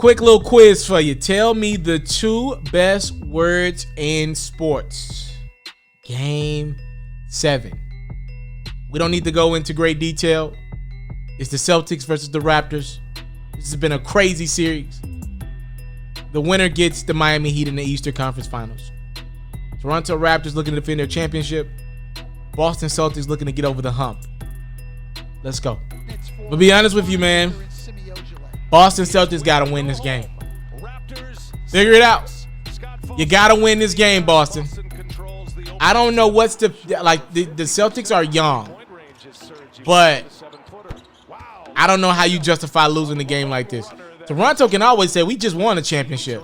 Quick little quiz for you. Tell me the 2 best words in sports. Game 7. We don't need to go into great detail. It's the Celtics versus the Raptors. This has been a crazy series. The winner gets the Miami Heat in the Eastern Conference Finals. Toronto Raptors looking to defend their championship. Boston Celtics looking to get over the hump. Let's go. But be honest with you, man. Boston Celtics got to win this game. Figure it out. You got to win this game, Boston. I don't know what's the Celtics are young, but I don't know how you justify losing the game like this. Toronto can always say, we just won a championship.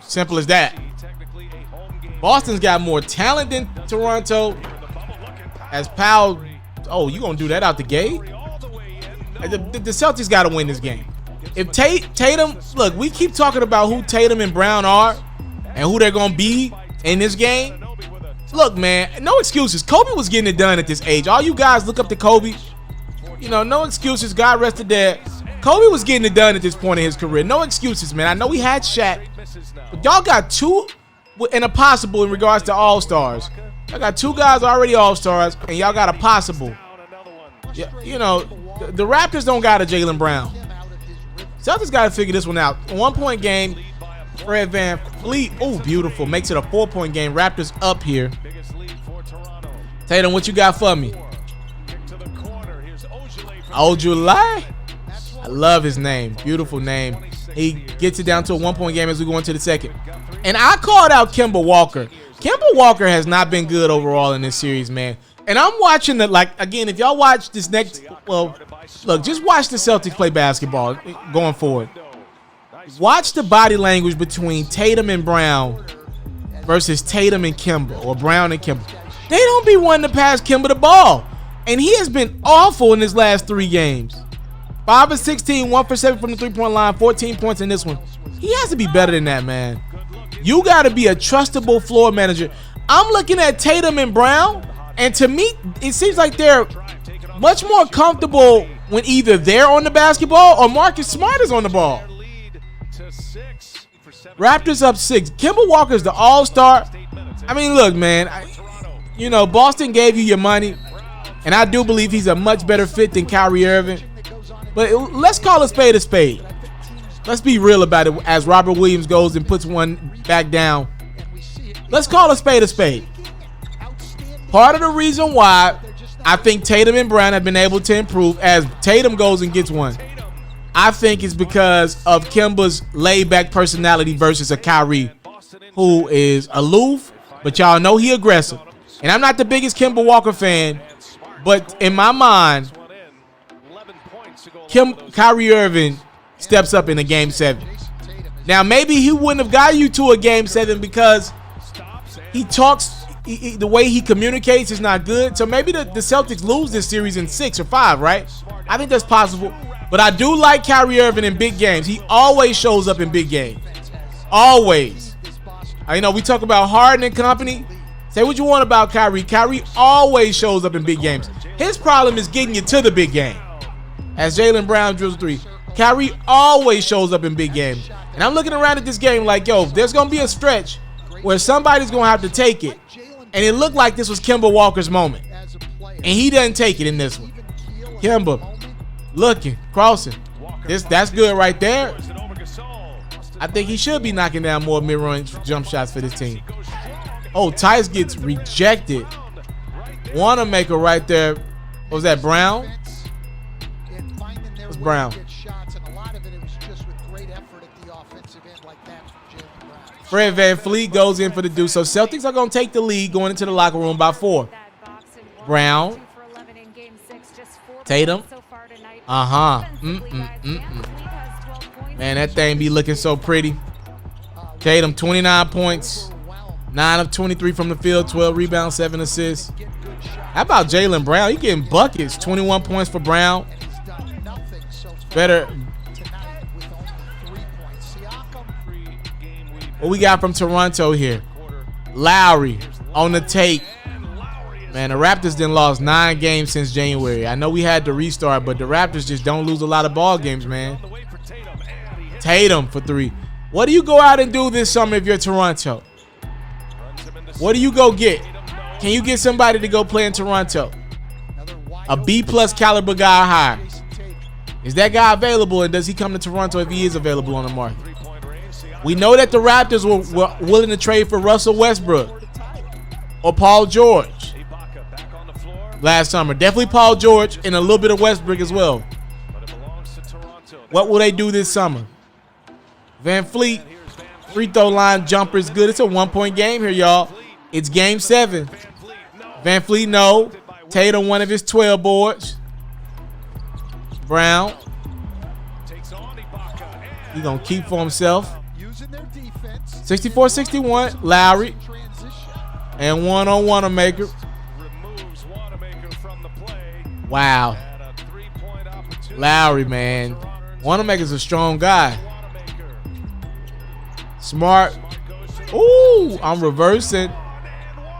Simple as that. Boston's got more talent than Toronto. As Powell, oh, you going to do that out the gate? The Celtics got to win this game. If Tatum, look, we keep talking about who Tatum and Brown are and who they're going to be in this game. Look, man, no excuses. Kobe was getting it done at this age. All you guys look up to Kobe. You know, no excuses. God rest his dead. Kobe was getting it done at this point in his career. No excuses, man. I know he had Shaq, but y'all got 2 and a possible in regards to All-Stars. Y'all got 2 guys already All-Stars, and y'all got a possible. Yeah, you know, the Raptors don't got a Jaylen Brown. Celtics got to figure this one out. 1-point game. Fred VanVleet, oh, beautiful. Makes it a 4-point game. Raptors up here. Tatum, what you got for me? Ojulai? I love his name. Beautiful name. He gets it down to a 1-point game as we go into the second. And I called out Kemba Walker. Kemba Walker has not been good overall in this series, man. And I'm watching again, if y'all watch this next, well, look, just watch the Celtics play basketball going forward. Watch the body language between Tatum and Brown versus Tatum and Kemba, or Brown and Kemba. They don't be wanting to pass Kemba the ball. And he has been awful in his last 3 games. 5 of 16, 1 for 7 from the 3-point line, 14 points in this one. He has to be better than that, man. You got to be a trustable floor manager. I'm looking at Tatum and Brown, and to me, it seems like they're much more comfortable when either they're on the basketball or Marcus Smart is on the ball. Raptors up 6. Kemba Walker's the all-star. I mean, look, man. You know, Boston gave you your money, and I do believe he's a much better fit than Kyrie Irving. But let's call a spade a spade. Let's be real about it as Robert Williams goes and puts one back down. Let's call a spade a spade. Part of the reason why I think Tatum and Brown have been able to improve as Tatum goes and gets one, I think it's because of Kemba's laid-back personality versus a Kyrie who is aloof, but y'all know he aggressive. And I'm not the biggest Kemba Walker fan, but in my mind, Kyrie Irving steps up in a Game 7. Now, maybe he wouldn't have got you to a Game 7 because he talks, the way he communicates is not good. So maybe the Celtics lose this series in 6 or 5, right? I think that's possible. But I do like Kyrie Irving in big games. He always shows up in big games. Always. You know, we talk about Harden and company. Say what you want about Kyrie. Kyrie always shows up in big games. His problem is getting you to the big game. As Jaylen Brown drills 3. Kyrie always shows up in big games. And I'm looking around at this game like, yo, there's going to be a stretch where somebody's going to have to take it. And it looked like this was Kemba Walker's moment. And he doesn't take it in this one. Kemba looking, crossing. That's good right there. I think he should be knocking down more mid-range jump shots for this team. Oh, Tice gets rejected. Wanamaker right there. What was that, Brown? It's Brown. Fred VanVleet goes in for the deuce. So Celtics are going to take the lead going into the locker room by 4. Brown. Tatum. Man, that thing be looking so pretty. Tatum, 29 points. 9 of 23 from the field, 12 rebounds, 7 assists. How about Jaylen Brown? He getting buckets. 21 points for Brown. Better. What we got from Toronto here? Lowry on the tape. Man, the Raptors done lost 9 games since January. I know we had to restart, but the Raptors just don't lose a lot of ball games, man. Tatum for 3. What do you go out and do this summer if you're Toronto? What do you go get? Can you get somebody to go play in Toronto? A B+ caliber guy hire. Is that guy available, and does he come to Toronto if he is available on the market? We know that the Raptors were willing to trade for Russell Westbrook or Paul George last summer. Definitely Paul George and a little bit of Westbrook as well. What will they do this summer? Van Fleet, free throw line jumper is good. It's a 1-point game here, y'all. It's game 7. Van Fleet, no. Tatum, one of his 12 boards. Brown. He's going to keep for himself. 64-61. Lowry. And one-on-one maker. Wow. Lowry, man. Wanamaker's a strong guy. Smart. Ooh, I'm reversing.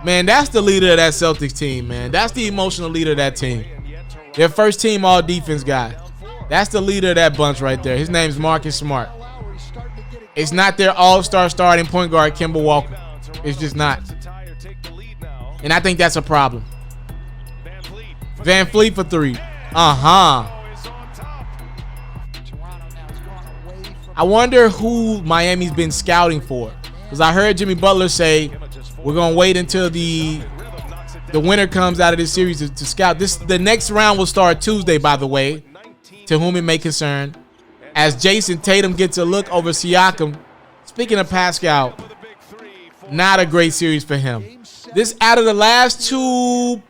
Man, that's the leader of that Celtics team, man. That's the emotional leader of that team. Their first team all defense guy. That's the leader of that bunch right there. His name's Marcus Smart. It's not their all-star starting point guard, Kemba Walker. It's just not. And I think that's a problem. Van Fleet for 3. Uh-huh. I wonder who Miami's been scouting for. Because I heard Jimmy Butler say, we're going to wait until the winner comes out of this series to scout. The next round will start Tuesday, by the way, to whom it may concern. As Jason Tatum gets a look over Siakam. Speaking of Pascal, not a great series for him. This out of the last 2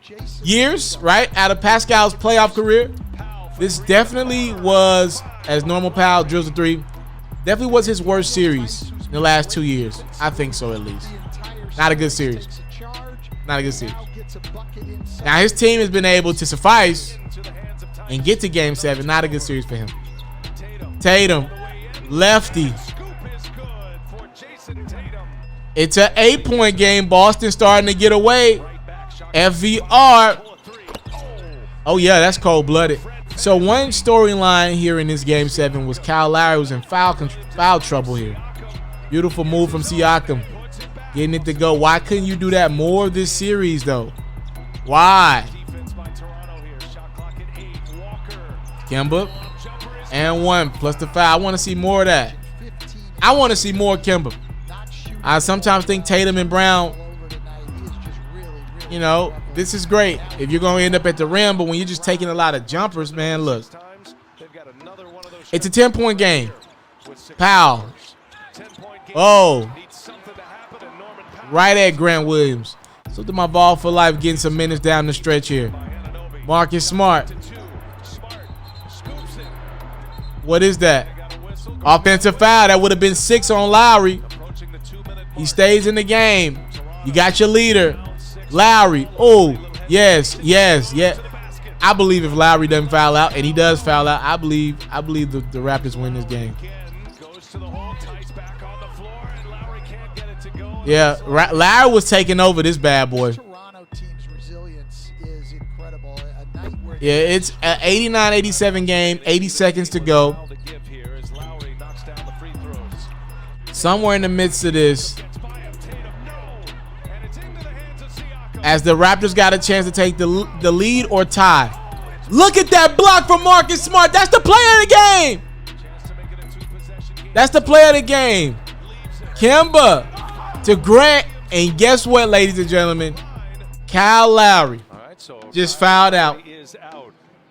years, right, out of Pascal's playoff career, this definitely was, as normal Pal drills the 3, definitely was his worst series in the last 2 years. I think so, at least. Not a good series. Not a good series. Now, his team has been able to suffice and get to game 7. Not a good series for him. Tatum, lefty. It's an 8-point game. Boston starting to get away. FVR. Oh, yeah, that's cold-blooded. So one storyline here in this game 7 was Kyle Lowry was in foul trouble here. Beautiful move from Siakam. Getting it to go. Why couldn't you do that more this series, though? Why? Kemba. And 1 plus the foul. I want to see more of that. I want to see more Kemba. I sometimes think Tatum and Brown, you know, this is great if you're going to end up at the rim, but when you're just taking a lot of jumpers, man, look. It's a 10-point game. Powell. Oh. Right at Grant Williams. So to my ball for life, getting some minutes down the stretch here. Marcus Smart. What is that? Offensive foul. That would have been 6 on Lowry. He stays in the game. You got your leader, Lowry. Oh, yes. I believe if Lowry doesn't foul out, and he does foul out, I believe the Raptors win this game. Yeah, Lowry was taking over this bad boy. Yeah, it's an 89-87 game, 80 seconds to go. Somewhere in the midst of this, as the Raptors got a chance to take the lead or tie. Look at that block from Marcus Smart. That's the play of the game. That's the play of the game. Kemba to Grant. And guess what, ladies and gentlemen? Kyle Lowry just fouled out.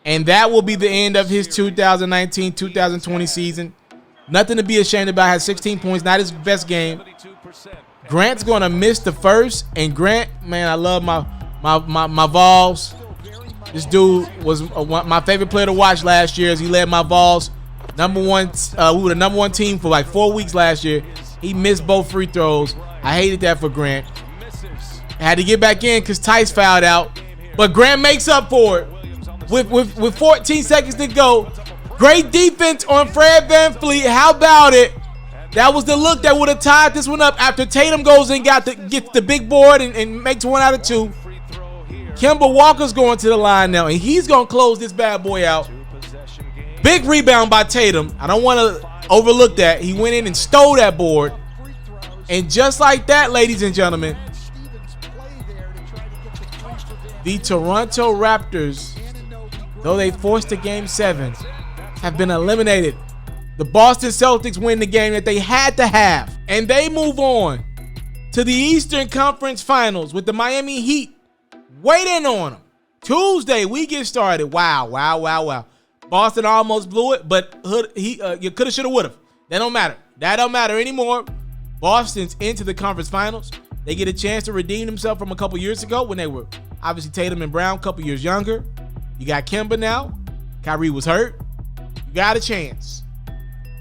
And that will be the end of his 2019-2020 season. Nothing to be ashamed about. Has 16 points. Not his best game. Grant's going to miss the first. And Grant, man, I love my Vols. This dude was my favorite player to watch last year as he led my Vols. Number one, we were the number 1 team for like 4 weeks last year. He missed both free throws. I hated that for Grant. Had to get back in because Tice fouled out. But Grant makes up for it. With 14 seconds to go. Great defense on Fred VanVleet. How about it? That was the look that would have tied this one up after Tatum goes and gets the big board and makes 1 out of 2. Kemba Walker's going to the line now, and he's going to close this bad boy out. Big rebound by Tatum. I don't want to overlooked that. He went in and stole that board. And just like that, ladies and gentlemen, the Toronto Raptors, though they forced a Game 7, have been eliminated. The Boston Celtics win the game that they had to have, and they move on to the Eastern Conference Finals with the Miami Heat waiting on them. Tuesday, we get started. Wow. Boston almost blew it, but you coulda, shoulda, woulda. That don't matter. That don't matter anymore. Boston's into the conference finals. They get a chance to redeem themselves from a couple years ago when they were obviously Tatum and Brown, a couple years younger. You got Kemba now. Kyrie was hurt. You got a chance.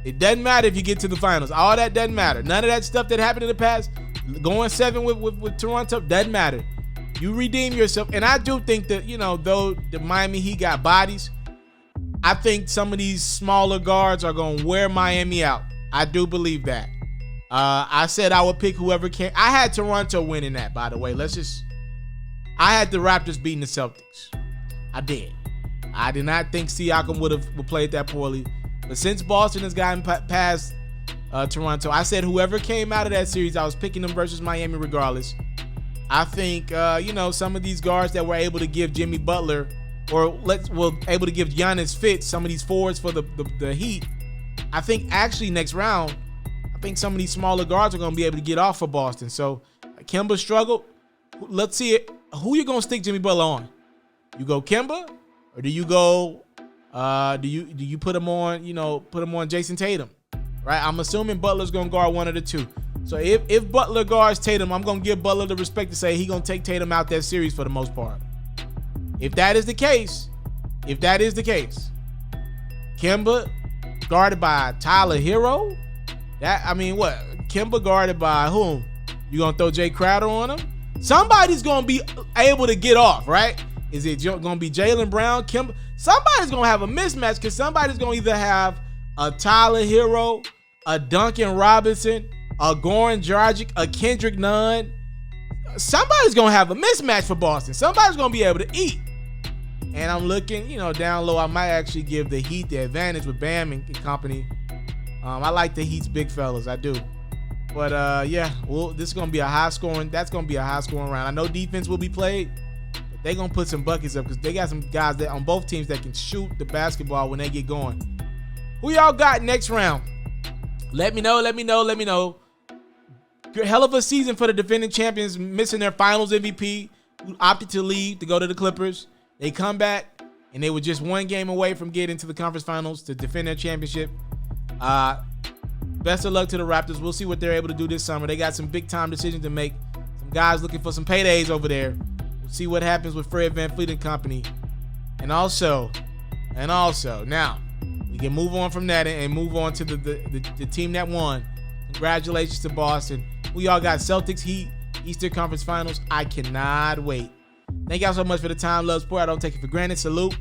It doesn't matter if you get to the finals. All that doesn't matter. None of that stuff that happened in the past, going 7 with Toronto, doesn't matter. You redeem yourself. And I do think that, though the Miami Heat got bodies, I think some of these smaller guards are going to wear Miami out. I do believe that. I said I would pick whoever can. I had Toronto winning that, by the way. I had the Raptors beating the Celtics. I did. I did not think Siakam would play that poorly. But since Boston has gotten past Toronto, I said whoever came out of that series, I was picking them versus Miami regardless. I think, some of these guards that were able to give Jimmy Butler able to give Giannis Fitz, some of these forwards for the Heat. I think actually next round, I think some of these smaller guards are going to be able to get off for Boston. So Kemba struggled. Let's see it. Who you going to stick Jimmy Butler on? You go Kemba, or do you go? Do you put him on Jason Tatum? Right. I'm assuming Butler's going to guard one of the two. So if Butler guards Tatum, I'm going to give Butler the respect to say he's going to take Tatum out that series for the most part. If that is the case, Kemba guarded by Taliaferro. Kemba guarded by whom? You gonna throw Jay Crowder on him? Somebody's gonna be able to get off, right? Is it gonna be Jaylen Brown, Kemba? Somebody's gonna have a mismatch because somebody's gonna either have a Taliaferro, a Duncan Robinson, a Goran Dragic, a Kendrick Nunn. Somebody's gonna have a mismatch for Boston. Somebody's gonna be able to eat. And I'm looking, down low. I might actually give the Heat the advantage with Bam and company. I like the Heat's big fellas. I do. But, this is going to be a high scoring. That's going to be a high scoring round. I know defense will be played, but they're going to put some buckets up because they got some guys that on both teams that can shoot the basketball when they get going. Who y'all got next round? Let me know. Hell of a season for the defending champions, missing their finals MVP, who opted to leave to go to the Clippers. They come back, and they were just one game away from getting to the conference finals to defend their championship. Best of luck to the Raptors. We'll see what they're able to do this summer. They got some big-time decisions to make. Some guys looking for some paydays over there. We'll see what happens with Fred VanVleet and company. And also, now, we can move on from that and move on to the team that won. Congratulations to Boston. Who y'all got? Celtics, Heat, Eastern Conference Finals. I cannot wait. Thank y'all so much for the time, love, support. I don't take it for granted. Salute.